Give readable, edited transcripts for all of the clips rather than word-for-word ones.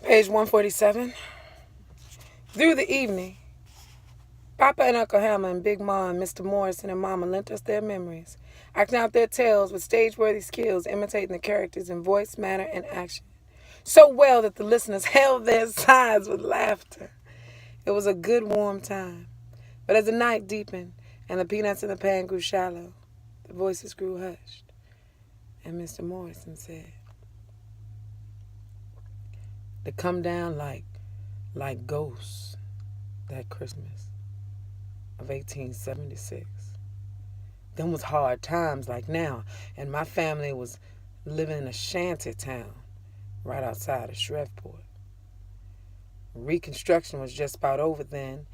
Page 147. Through the evening, Papa and Uncle Hammer and Big Ma and Mr. Morrison and Mama lent us their memories, acting out their tales with stage-worthy skills, imitating the characters in voice, manner, and action, so well that the listeners held their sides with laughter. It was a good, warm time. But as the night deepened and the peanuts in the pan grew shallow, the voices grew hushed, and Mr. Morrison said, "They come down like ghosts that Christmas of 1876. Them was hard times like now, and my family was living in a shanty town right outside of Shreveport. Reconstruction was just about over then,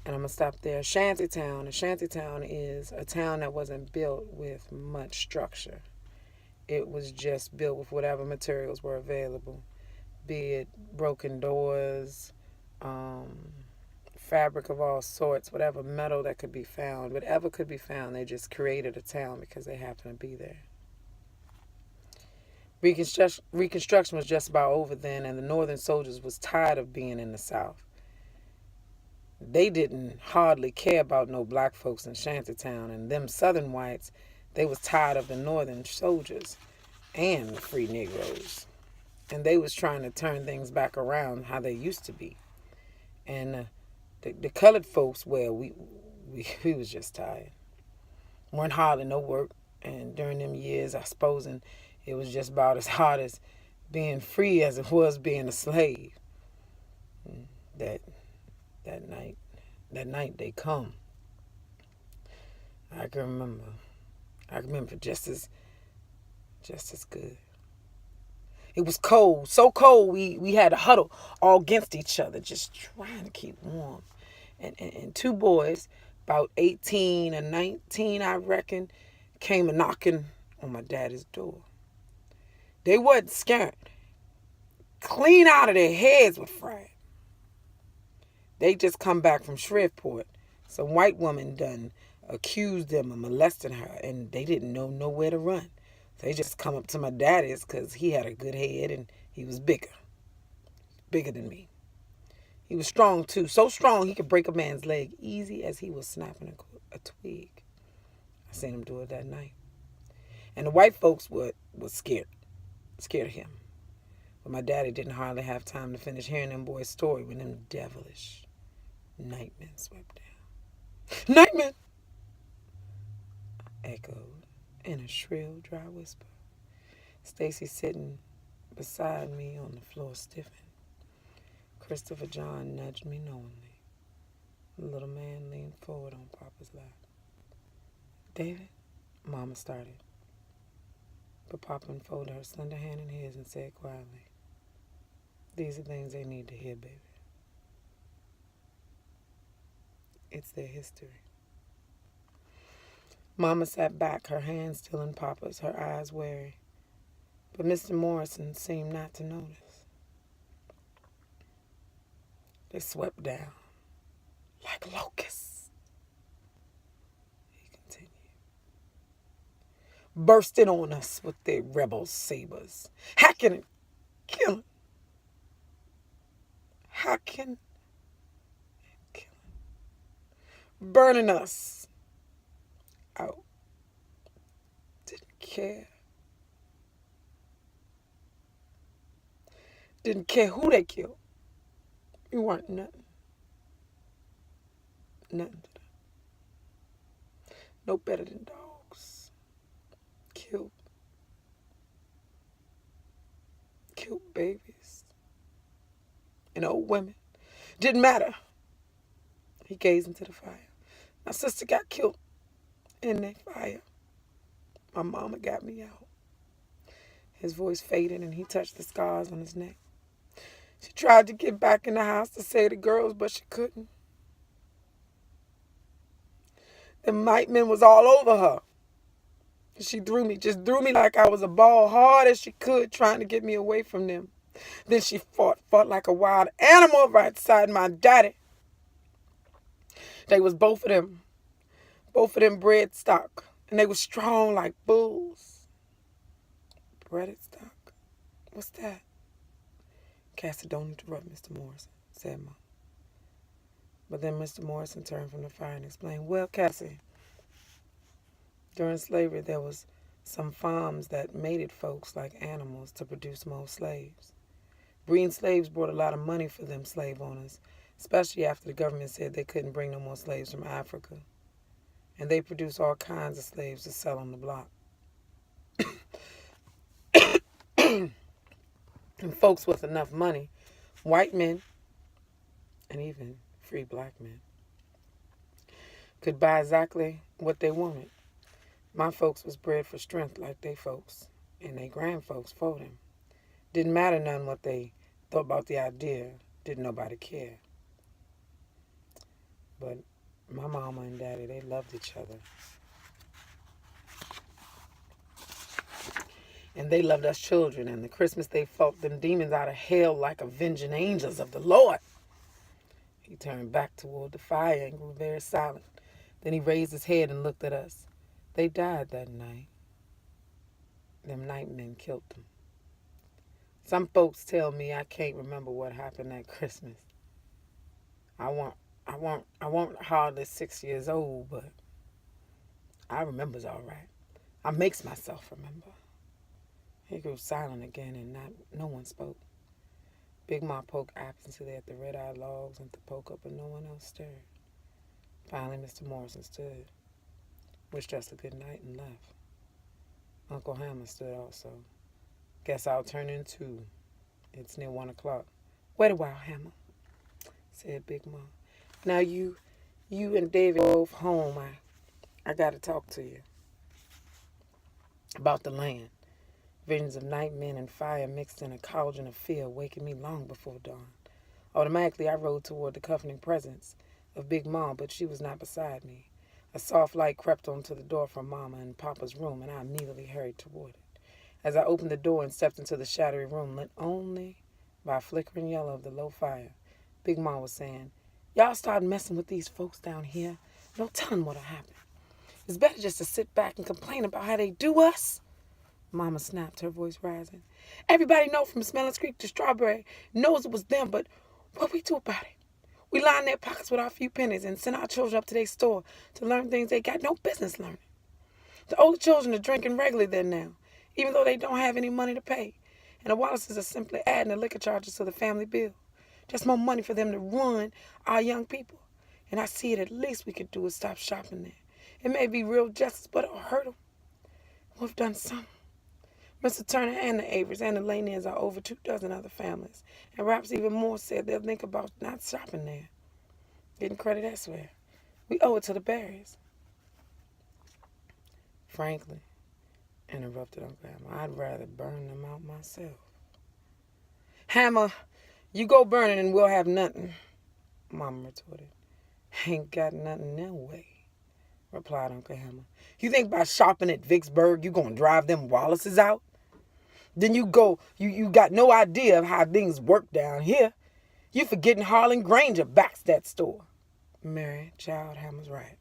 and I'm going to stop there. A shanty town is a town that wasn't built with much structure. It was just built with whatever materials were available, be it broken doors, fabric of all sorts, whatever metal that could be found, whatever could be found, they just created a town because they happened to be there. Reconstruction was just about over then, and the Northern soldiers was tired of being in the South. They didn't hardly care about no black folks in Shantytown, and them Southern whites, they was tired of the Northern soldiers and the free Negroes. And they was trying to turn things back around how they used to be. And the colored folks, well, we was just tired. Weren't hardly no work, and during them years, I suppose, and it was just about as hard as being free as it was being a slave. That night they come. I can remember just as good. It was cold, so cold we had to huddle all against each other, just trying to keep warm. And two boys, about 18 or 19, I reckon, came a knocking on my daddy's door. They wasn't scared. Clean out of their heads with fright. They just come back from Shreveport. Some white woman done accused them of molesting her, and they didn't know nowhere to run. They just come up to my daddy's because he had a good head and he was bigger than me. He was strong too, so strong he could break a man's leg easy as he was snapping a twig. I seen him do it that night. And the white folks was scared of him. But my daddy didn't hardly have time to finish hearing them boys' story when them devilish nightmen swept down. Nightmen! I echoed in a shrill, dry whisper. Stacy sitting beside me on the floor stiffened. Christopher John nudged me knowingly. The little man leaned forward on Papa's lap. "David," Mama started. But Papa unfolded her slender hand in his and said quietly, "These are things they need to hear, baby. It's their history." Mama sat back, her hand still in Papa's, her eyes wary. But Mr. Morrison seemed not to notice. "They swept down like locusts," he continued, "bursting on us with their rebel sabers, hacking and killing, burning us out. Didn't care who they killed. We weren't nothing to them. No better than dogs. Killed babies and old women. Didn't matter." He gazed into the fire. "My sister got killed in that fire. My mama got me out." His voice faded and he touched the scars on his neck. "She tried to get back in the house to save the girls, but she couldn't. The white men was all over her. She threw me like I was a ball, hard as she could, trying to get me away from them. Then she fought like a wild animal right beside my daddy. They was both of them bred stock, and they was strong like bulls." "Breaded stock? What's that?" Cassie, don't interrupt Mr. Morrison, said Mom. But then Mr. Morrison turned from the fire and explained, well, Cassie, during slavery there was some farms that mated folks like animals to produce more slaves. Breeding slaves brought a lot of money for them slave owners, especially after the government said they couldn't bring no more slaves from Africa. And they produced all kinds of slaves to sell on the block. And folks with enough money, white men, and even free black men, could buy exactly what they wanted. My folks was bred for strength like they folks, and they grand folks for them. Didn't matter none what they thought about the idea. Didn't nobody care. But my mama and daddy, they loved each other. And they loved us children, and the Christmas they fought them demons out of hell like avenging angels of the Lord. He turned back toward the fire and grew very silent. Then he raised his head and looked at us. They died that night. Them night men killed them. Some folks tell me I can't remember what happened that Christmas. I wasn't hardly 6 years old, but I remember's all right. I makes myself remember. He grew silent again, and no one spoke. Big Ma poked absently at the red-eyed logs and to poke up, but no one else stirred. Finally, Mr. Morrison stood, wished us a good night, and left. Uncle Hammer stood also. Guess I'll turn in too. It's near 1 o'clock. Wait a while, Hammer, said Big Ma. Now you and David both home. I got to talk to you about the land. Visions of night men and fire mixed in a cauldron of fear, waking me long before dawn. Automatically, I rode toward the comforting presence of Big Ma, but she was not beside me. A soft light crept onto the door from Mama and Papa's room, and I immediately hurried toward it. As I opened the door and stepped into the shadowy room, lit only by a flickering yellow of the low fire, Big Ma was saying, y'all start messing with these folks down here. No telling what'll happen. It's better just to sit back and complain about how they do us. Mama snapped, her voice rising. Everybody know from Smellers Creek to Strawberry knows it was them, but what we do about it? We line their pockets with our few pennies and send our children up to their store to learn things they got no business learning. The older children are drinking regularly there now, even though they don't have any money to pay. And the Wallaces are simply adding the liquor charges to the family bill. Just more money for them to ruin our young people. And I see it at least we could do is stop shopping there. It may be real justice, but it'll hurt them. We've done something. Mr. Turner and the Averys and the Laniers are over 24 other families, and perhaps even more said they'll think about not shopping there, getting credit elsewhere. We owe it to the Barrys. Frankly, interrupted Uncle Hammer, I'd rather burn them out myself. Hammer, you go burning and we'll have nothing, Mama retorted. Ain't got nothing no way, replied Uncle Hammer. You think by shopping at Vicksburg you gonna drive them Wallaces out? Then you got no idea of how things work down here. You forgetting Harlan Granger backs that store. Mary, child, Hammer's right,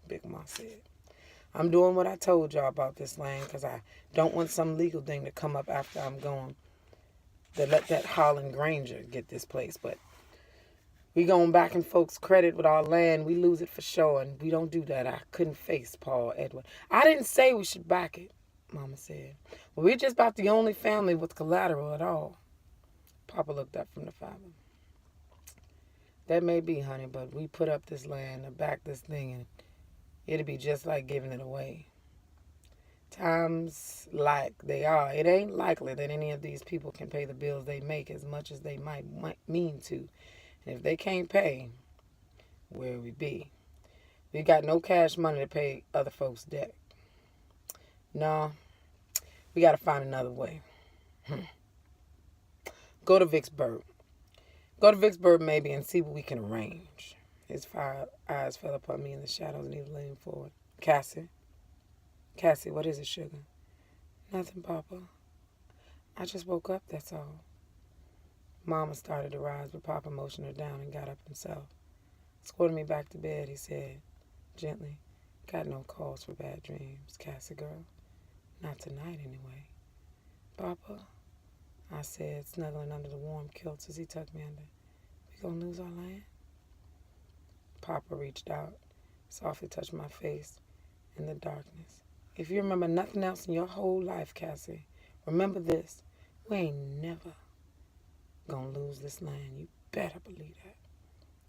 Big Ma said. I'm doing what I told y'all about this land because I don't want some legal thing to come up after I'm gone that let that Harlan Granger get this place. But we going back in folks' credit with our land. We lose it for sure, and we don't do that. I couldn't face Paul Edward. I didn't say we should back it, Mama said. Well, we're just about the only family with collateral at all. Papa looked up from the fire. That may be, honey, but we put up this land to back this thing, and it'll be just like giving it away. Times like they are, it ain't likely that any of these people can pay the bills they make as much as they might mean to. And if they can't pay, where we be? We got no cash money to pay other folks' debt. No, we got to find another way. Go to Vicksburg. Go to Vicksburg maybe and see what we can arrange. His eyes fell upon me in the shadows and he leaned forward. Cassie, what is it, sugar? Nothing, Papa. I just woke up, that's all. Mama started to rise, but Papa motioned her down and got up himself. Escorting me back to bed, he said, gently, got no cause for bad dreams, Cassie girl. Not tonight, anyway. Papa, I I said, snuggling under the warm kilts as he tucked me under, we gonna lose our land? Papa reached out, softly touched my face in the darkness. If you remember nothing else in your whole life, Cassie, remember this. We ain't never gonna lose this land. You better believe that.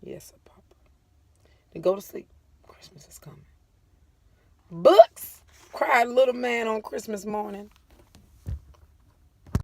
Yes, sir, Papa. Then go to sleep. Christmas is coming. Books, cried little man on Christmas morning.